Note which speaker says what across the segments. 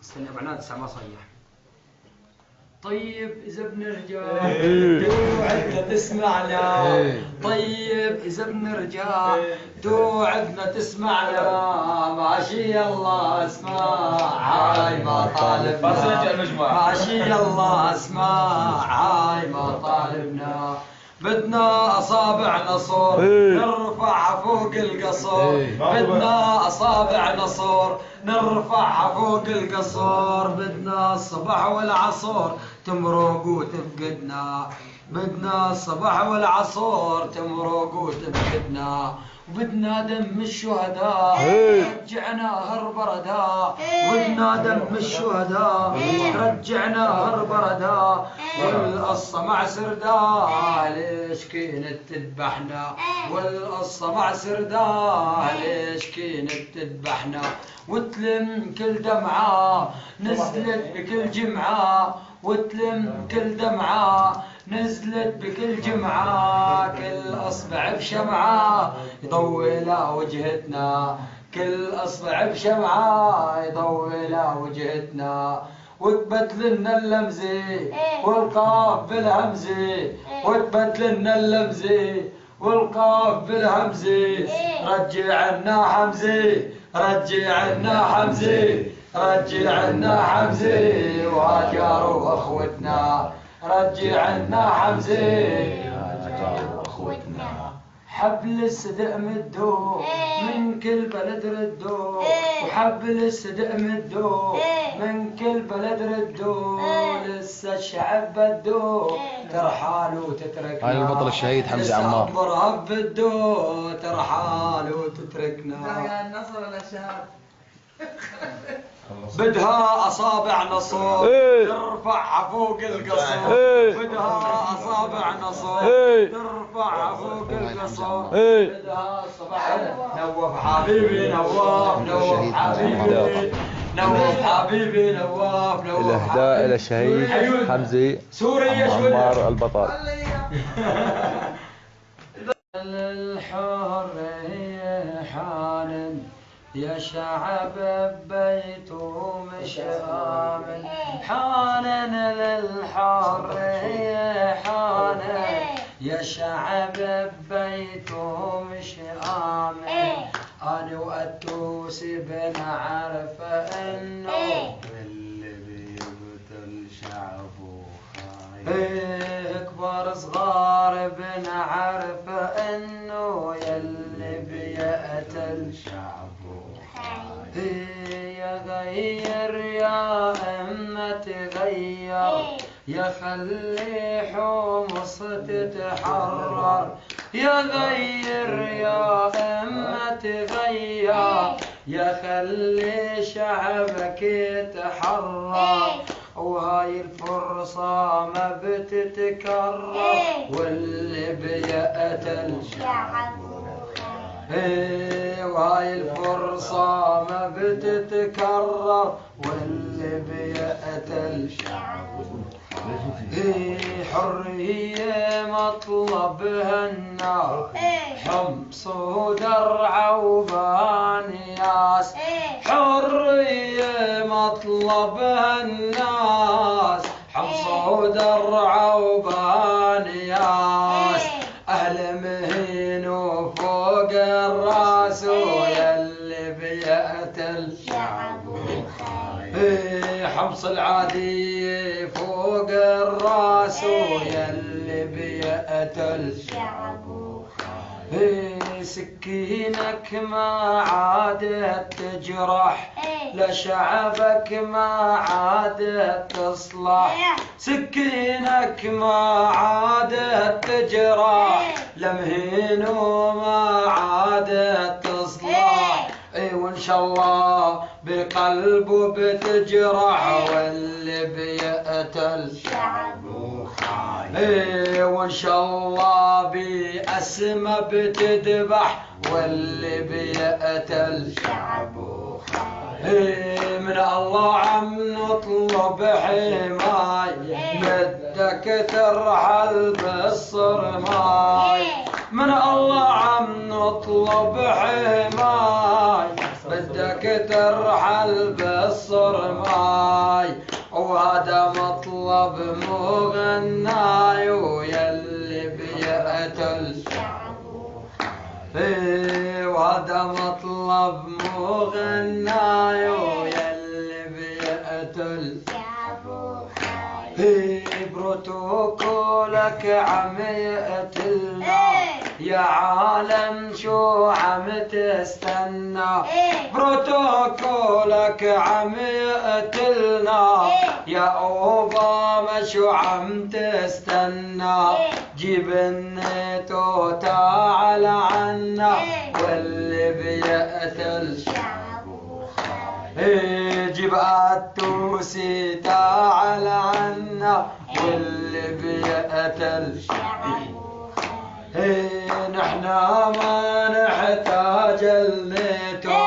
Speaker 1: استنى ابو عناد لسه ما صيح. طيب إذا بنرجع توعدنا تسمعنا. طيب إذا بنرجع توعدنا تسمعنا. ماشي الله اسمع هاي ما طالبنا. ماشي الله اسمع هاي ما طالبنا. بدنا أصابع نصور نرفعها فوق القصور. بدنا أصابع نصور نرفعها فوق القصور. بدنا الصبح والعصور تمرق وتفقدنا. بدنا الصبح والعصور تمرق وتفقدنا. وبدنا دم الشهداء رجعنا هالبردا. بدنا دم الشهداء رجعنا هالبردا. والقصة مع سردا ليش كانت تذبحنا. والقصة مع سردا ليش كانت تذبحنا. وتلم كل دمعة نزلت بكل جمعة. وتلم كل دمعة نزلت بكل جمعة. كل أصبع بشمعة يضوي وجهتنا. كل أصبع بشمعة يضوي وجهتنا. وتبدلنا اللمزة والقاف بالهمزة. وتبدلنا اللمزة والقاف بالهمزة. رجعنا حمزة رجعنا حمزة رجعنا حمزة وهاجروا أخوتنا. رجعنا حمزة وهاجروا أخوتنا. حبل الصدق مدو من كل بلد ردو. وحبل الصدق مدو من كل بلد ردو. لسه الشعب بدو ترحال وتتركنا.
Speaker 2: هاي البطل الشهيد حمزة عمار.
Speaker 1: لسه بدو ترحال وتتركنا.
Speaker 3: النصر ولا الشهادة؟
Speaker 1: بدها أصابع نصور ترفعها فوق القصور. بدها أصابع نصور ترفعها فوق القصور. بدها صباح نوف حبيبي نواف. نوف حبيبي نوف حبيبي نواف. نوف
Speaker 2: الإهداء إلى الشهيد حمزة عمار البطل.
Speaker 1: الحرية حانن يا شعب بيته مش آمن. حانن للحرية حانن يا شعب بيته مش آمن. أنا وأتوس بنعرف إنه اللي بيقتل شعبه خايف. كبار صغار بنعرف إنه يلي بيقتل شعبه يا غير يا أما تغير. يا خلي حمص تتحرر. يا غير يا أما تغير. يا خلي شعبك يتحرر. وهاي الفرصة ما بتتكرر. واللي بيقتل شعبه وهاي الفرصة ما بتتكرر. واللي بيقتل شعبه حرية مطلبها النار. حمص ودرع وبانياس. حرية مطلبها الناس. حمص ودرع وبانياس. أهل مهين وفوق الراس. ويلي بيقتل شعبه حمص العادي فوق الراس. ويلي بيقتل شعبه سكينك ما عادت تجرح. لشعبك ما عادت تصلح. سكينك ما عادت تجرح. لمهين وما عادت تصلح. وان شاء الله بقلبه بتجرح. واللي بيقتل شعبه خايف. وان شاء الله بأسمه بتذبح. واللي بيقتل شعبه خايف. من الله عم نطلب حماية. بدك ترحل بالصرماي. من الله عم نطلب حماية. بدك ترحل بالصرماي وهذا مطلب مغناي ويلي بيقتل وهذا مطلب مغناي ويلي بيقتل بروتوكولك عم يقتلنا يا عالم شو عم تستنى بروتوكولك عم يقتلنا يا اوباما شو عم تستنى جيب الناتو تعال عنا واللي بيقتل جيب التوسي تعال عنا واللي بيقتل نحنا ما نحتاج الناتو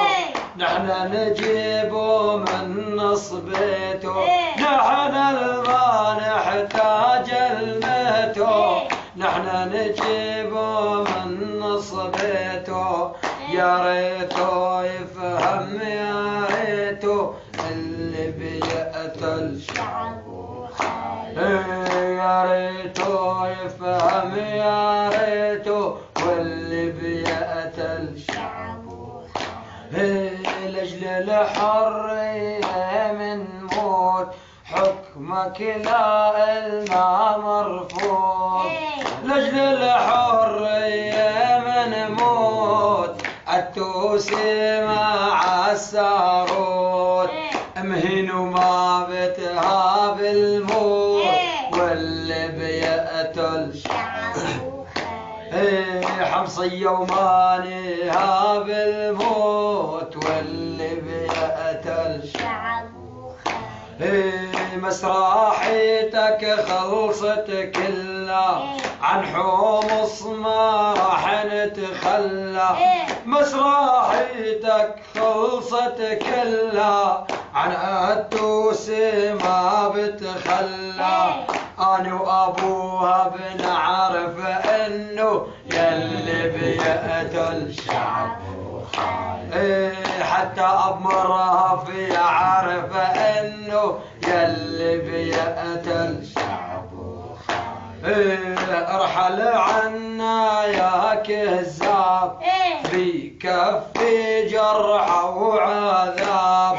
Speaker 1: نحنا نجيبه من نصبيته نحنا ما نحتاج الناتو نحنا نجيبه من نصبيته يا ريتو يفهم يا ريتو اللي بيقتل يا ريتو يفهم يا ريتو واللي بيقتل لاجل الحرية من موت حكمك لا إلنا مرفوض لاجل الحرية من موت التوسي مع السارود مهين وما بتهاب الموت واللي بيقتل حمصية وما نهاب الموت واللي بيقتل مسرحيتك خلصت كلها عن حمص ما راح نتخلى مسرحيتك خلصت كلها عن التوسي ما بتخلى أنا وأبوها بنعرف إنه يلي بيقتل حتى أمرها في عارف إنه يلي بيقتل ارحل عنا يا كذاب بكفي جرح وعذاب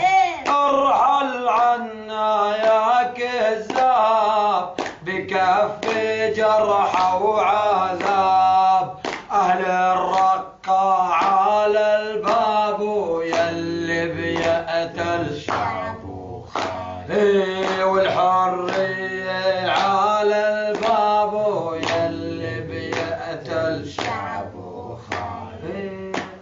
Speaker 1: ارحل عنا يا كذاب بكفي جرح وعذاب أهل الرقة على الباب ويلي بيقتل والحرية على الباب ويلي بيقتل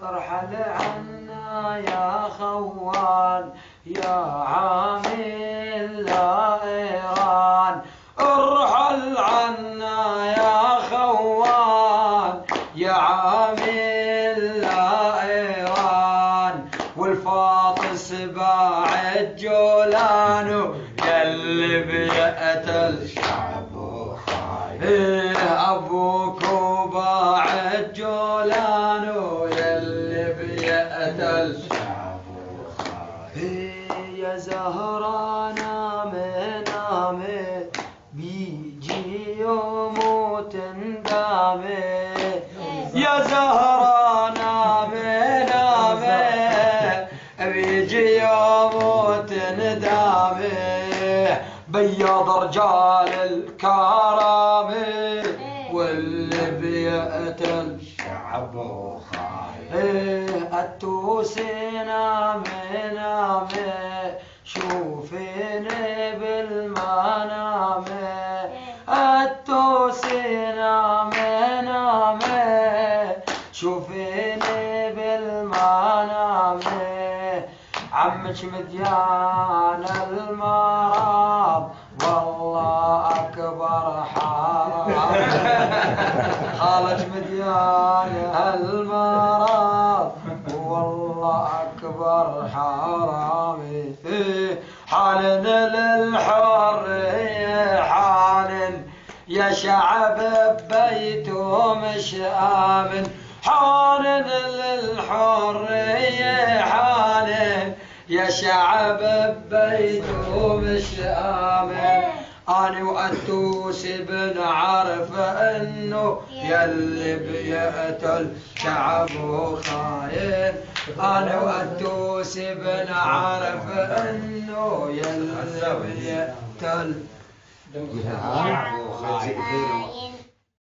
Speaker 1: ارحل عنا يا خوان يا عامل لا إيران ارحل عنا يا خوان يا عامل لا إيران والفاطس باعد جولانو يلي بيقتل أبوك باعد جولانو يلي بيقتل يا زهرة نامي نامي بيجي يوم وتندامي يا زهرة نامي نامي بيجي يوم وتندامي بيض رجال الكرامي واللي بيقتل شعبه خايف التوسي نامي نامي شوفيني بالمنام التوسي نامي نامي شوفيني بالمنام عمك مديان المرض والله أكبر حرام خالك مديان المرض والله أكبر حرامي حانن للحرية حانن يا شعب ببيته مش آمن حانن للحرية حانن يا شعب بيته مش آمن. أنا وأتوس بنعرف إنه يلي بيقتل شعبه خاين. أنا وأتوس بنعرف إنه يلي بيقتل شعبه خاين.